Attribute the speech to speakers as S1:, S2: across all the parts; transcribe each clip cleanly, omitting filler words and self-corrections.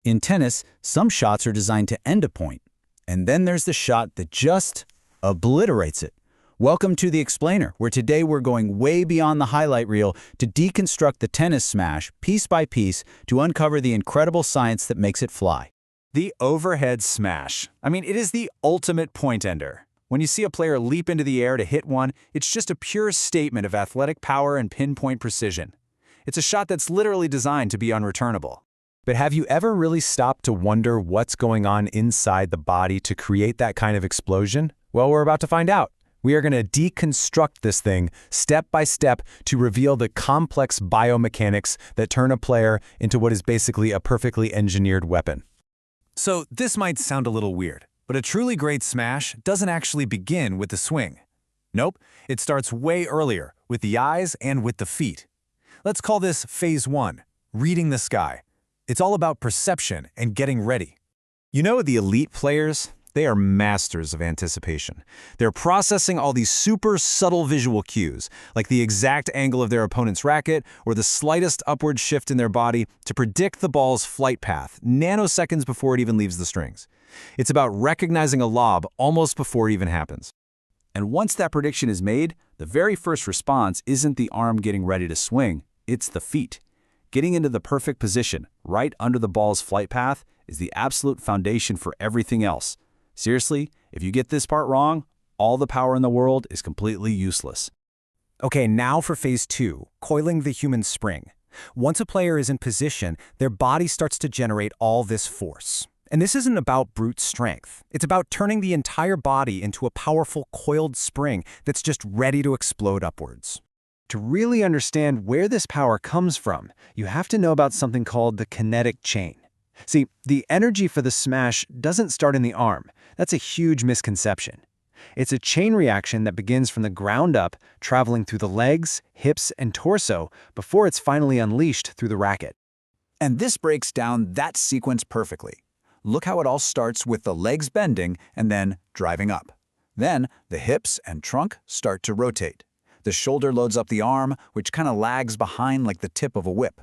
S1: In tennis, some shots are designed to end a point, and then there's the shot that just obliterates it. Welcome to The Explainer, where today we're going way beyond the highlight reel to deconstruct the tennis smash piece by piece to uncover the incredible science that makes it fly.
S2: The overhead smash. It is the ultimate point ender. When you see a player leap into the air to hit one, it's just a pure statement of athletic power and pinpoint precision. It's a shot that's literally designed to be unreturnable. But have you ever really stopped to wonder what's going on inside the body to create that kind of explosion? Well, we're about to find out. We are going to deconstruct this thing step by step to reveal the complex biomechanics that turn a player into what is basically a perfectly engineered weapon. So this might sound a little weird, but a truly great smash doesn't actually begin with the swing. Nope, it starts way earlier, with the eyes and with the feet. Let's call this phase 1, reading the sky. It's all about perception and getting ready. You know, the elite players, they are masters of anticipation. They're processing all these super subtle visual cues, like the exact angle of their opponent's racket or the slightest upward shift in their body to predict the ball's flight path, nanoseconds before it even leaves the strings. It's about recognizing a lob almost before it even happens.
S1: And once that prediction is made, the very first response isn't the arm getting ready to swing, it's the feet. Getting into the perfect position, right under the ball's flight path, is the absolute foundation for everything else. Seriously, if you get this part wrong, all the power in the world is completely useless.
S2: Okay, now for phase 2, coiling the human spring. Once a player is in position, their body starts to generate all this force. And this isn't about brute strength. It's about turning the entire body into a powerful coiled spring that's just ready to explode upwards. To really understand where this power comes from, you have to know about something called the kinetic chain. See, the energy for the smash doesn't start in the arm. That's a huge misconception. It's a chain reaction that begins from the ground up, traveling through the legs, hips, and torso before it's finally unleashed through the racket.
S1: And this breaks down that sequence perfectly. Look how it all starts with the legs bending and then driving up. Then the hips and trunk start to rotate. The shoulder loads up the arm, which kind of lags behind like the tip of a whip.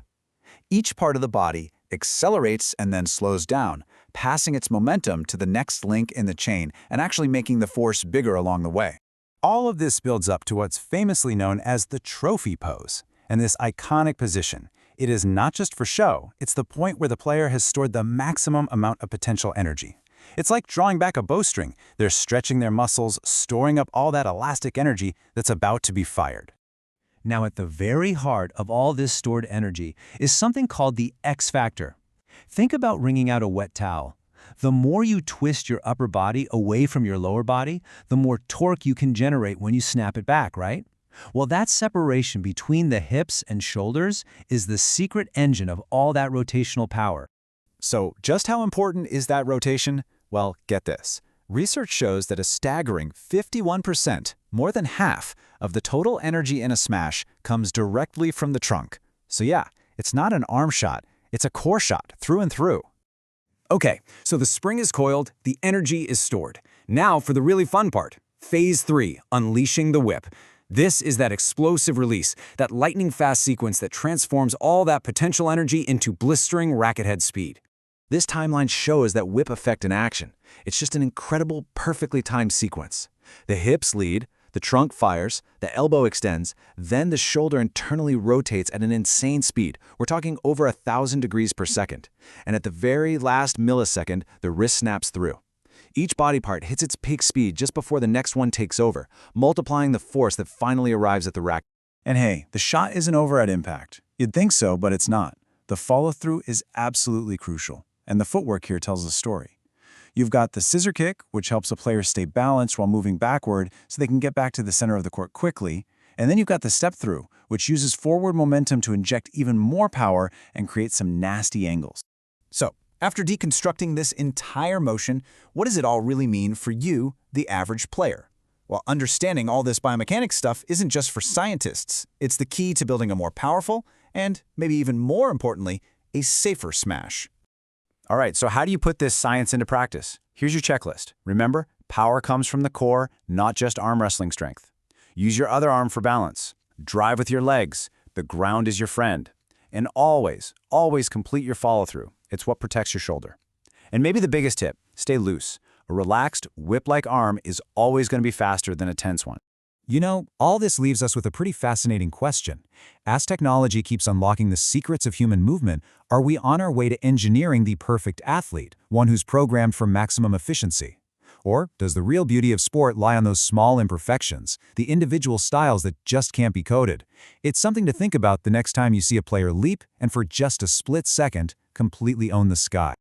S1: Each part of the body accelerates and then slows down, passing its momentum to the next link in the chain and actually making the force bigger along the way.
S2: All of this builds up to what's famously known as the trophy pose, and this iconic position. It is not just for show, it's the point where the player has stored the maximum amount of potential energy. It's like drawing back a bowstring. They're stretching their muscles, storing up all that elastic energy that's about to be fired. Now, at the very heart of all this stored energy is something called the X factor. Think about wringing out a wet towel. The more you twist your upper body away from your lower body, the more torque you can generate when you snap it back, right? Well, that separation between the hips and shoulders is the secret engine of all that rotational power. So, just how important is that rotation? Well, get this. Research shows that a staggering 51%, more than half, of the total energy in a smash comes directly from the trunk. So yeah, it's not an arm shot, it's a core shot through and through. Okay, so the spring is coiled, the energy is stored. Now for the really fun part, phase 3, unleashing the whip. This is that explosive release, that lightning-fast sequence that transforms all that potential energy into blistering racket head speed. This timeline shows that whip effect in action. It's just an incredible, perfectly timed sequence. The hips lead, the trunk fires, the elbow extends, then the shoulder internally rotates at an insane speed. We're talking over 1,000 degrees per second. And at the very last millisecond, the wrist snaps through. Each body part hits its peak speed just before the next one takes over, multiplying the force that finally arrives at the racket.
S1: And hey, the shot isn't over at impact. You'd think so, but it's not. The follow-through is absolutely crucial. And the footwork here tells a story. You've got the scissor kick, which helps a player stay balanced while moving backward so they can get back to the center of the court quickly. And then you've got the step through, which uses forward momentum to inject even more power and create some nasty angles. So, after deconstructing this entire motion, what does it all really mean for you, the average player? Well, understanding all this biomechanics stuff isn't just for scientists. It's the key to building a more powerful and, maybe even more importantly, a safer smash.
S2: All right, so how do you put this science into practice? Here's your checklist. Remember, power comes from the core, not just arm wrestling strength. Use your other arm for balance. Drive with your legs. The ground is your friend. And always, always complete your follow-through.
S1: It's what protects your shoulder. And maybe the biggest tip, stay loose. A relaxed, whip-like arm is always going to be faster than a tense one.
S2: You know, all this leaves us with a pretty fascinating question. As technology keeps unlocking the secrets of human movement, are we on our way to engineering the perfect athlete, one who's programmed for maximum efficiency? Or does the real beauty of sport lie on those small imperfections, the individual styles that just can't be coded? It's something to think about the next time you see a player leap and for just a split second, completely own the sky.